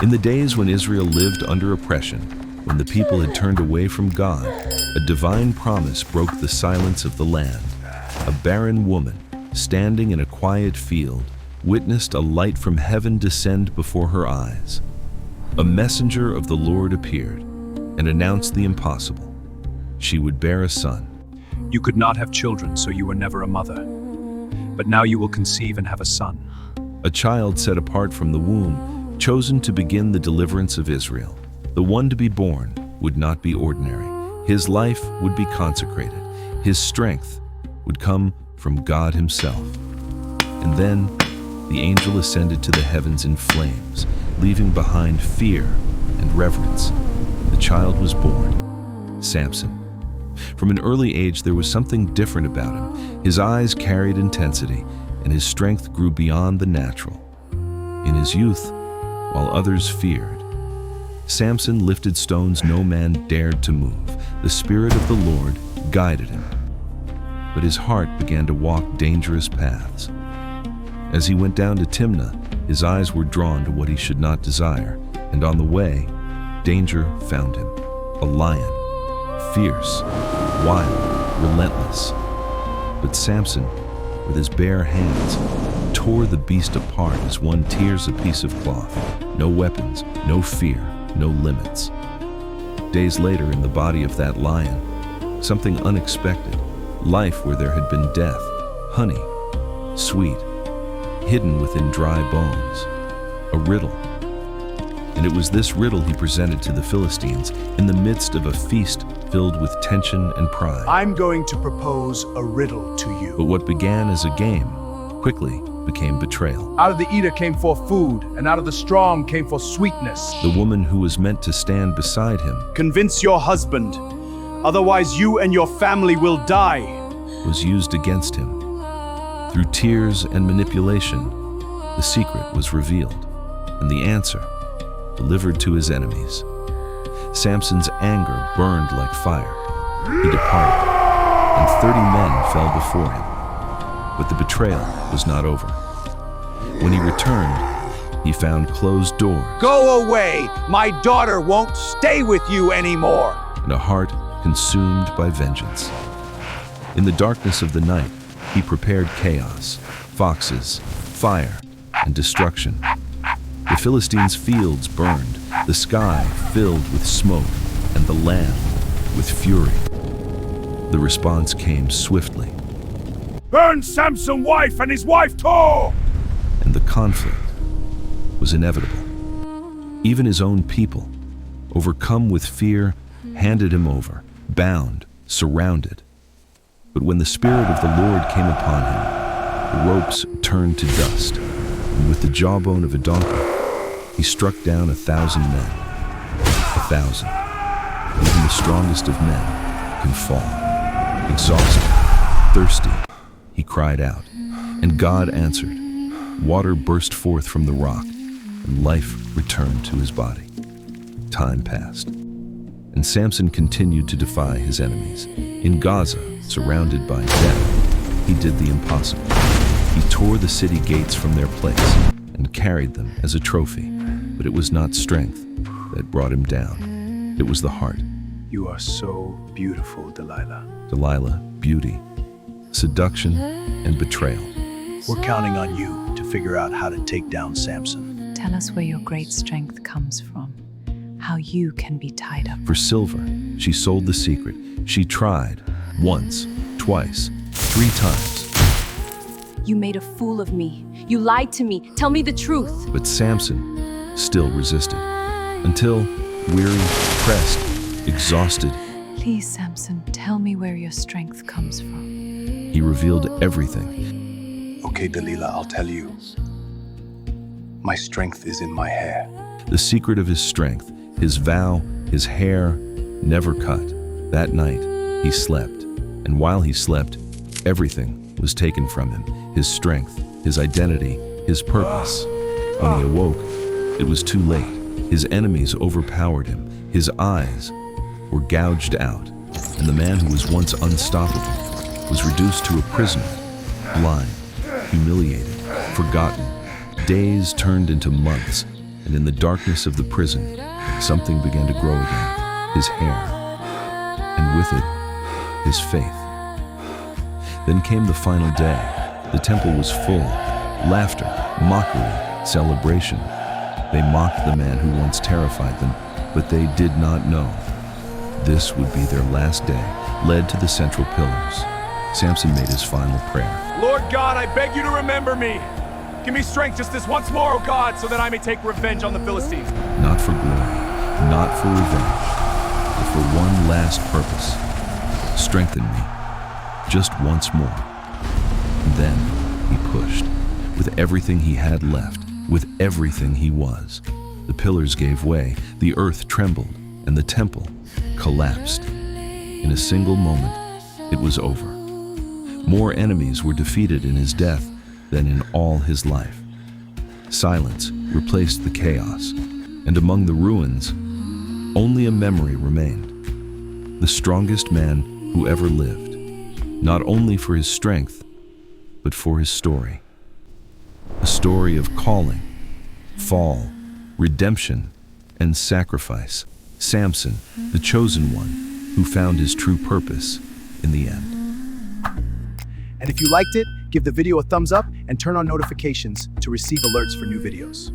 In the days when Israel lived under oppression, when the people had turned away from God, a divine promise broke the silence of the land. A barren woman, standing in a quiet field, witnessed a light from heaven descend before her eyes. A messenger of the Lord appeared and announced the impossible. She would bear a son. You could not have children, so you were never a mother. But now you will conceive and have a son. A child set apart from the womb, chosen to begin the deliverance of Israel. The one to be born would not be ordinary. His life would be consecrated. His strength would come from God himself. And then the angel ascended to the heavens in flames, leaving behind fear and reverence. The child was born, Samson. From an early age, there was something different about him. His eyes carried intensity, and his strength grew beyond the natural. In his youth, while others feared, Samson lifted stones no man dared to move. The Spirit of the Lord guided him. But his heart began to walk dangerous paths. As he went down to Timnah, his eyes were drawn to what he should not desire, and on the way, danger found him. A lion, fierce, wild, relentless. But Samson, with his bare hands, tore the beast apart as one tears a piece of cloth. No weapons, no fear, no limits. Days later, in the body of that lion, something unexpected, life where there had been death, honey, sweet, hidden within dry bones, a riddle. And it was this riddle he presented to the Philistines in the midst of a feast filled with tension and pride. I'm going to propose a riddle to you. But what began as a game quickly became betrayal. Out of the eater came forth food, and out of the strong came forth sweetness. The woman who was meant to stand beside him Convince your husband, otherwise you and your family will die. was used against him. Through tears and manipulation, the secret was revealed, and the answer delivered to his enemies. Samson's anger burned like fire. He departed, and 30 men fell before him. But the betrayal was not over. When he returned, he found closed doors Go away! My daughter won't stay with you anymore. and a heart consumed by vengeance. In the darkness of the night, he prepared chaos, foxes, fire, and destruction. The Philistines' fields burned, the sky filled with smoke, and the land with fury. The response came swiftly, Burn Samson's wife and his wife too! and the conflict was inevitable. Even his own people, overcome with fear, handed him over, bound, surrounded. But when the Spirit of the Lord came upon him, the ropes turned to dust, and with the jawbone of a donkey, he struck down 1,000 men. 1,000. Even the strongest of men can fall. Exhausted, thirsty, he cried out, and God answered. Water burst forth from the rock, and life returned to his body. Time passed, and Samson continued to defy his enemies. In Gaza, surrounded by death, he did the impossible. He tore the city gates from their place and carried them as a trophy. But it was not strength that brought him down. It was the heart. You are so beautiful, Delilah. Delilah, beauty, seduction, and betrayal. We're counting on you to figure out how to take down Samson. Tell us where your great strength comes from, how you can be tied up. For silver, she sold the secret. She tried once, twice, 3 times. You made a fool of me. You lied to me. Tell me the truth. But Samson still resisted, until, weary, pressed, exhausted, Please, Samson, tell me where your strength comes from. he revealed everything. Okay, Delilah, I'll tell you. My strength is in my hair. The secret of his strength, his vow, his hair, never cut. That night, he slept, and while he slept, everything was taken from him. His strength, his identity, his purpose. When he awoke, it was too late. His enemies overpowered him. His eyes were gouged out, and the man who was once unstoppable was reduced to a prisoner, blind, humiliated, forgotten. Days turned into months, And in the darkness of the prison, something began to grow again, his hair, and with it, his faith. Then came the final day. The temple was full, laughter, mockery, celebration. They mocked the man who once terrified them, but they did not know. This would be their last day, led to the central pillars. Samson made his final prayer. Lord God, I beg you to remember me. Give me strength just this once more, O God, so that I may take revenge on the Philistines. Not for glory, not for revenge, but for one last purpose. Strengthen me, just once more. And then he pushed, with everything he had left, with everything he was. The pillars gave way, the earth trembled, and the temple collapsed. In a single moment, it was over. More enemies were defeated in his death than in all his life. Silence replaced the chaos, and among the ruins, only a memory remained. The strongest man who ever lived, not only for his strength, but for his story. A story of calling, fall, redemption, and sacrifice. Samson, the chosen one, who found his true purpose in the end. And if you liked it, give the video a thumbs up and turn on notifications to receive alerts for new videos.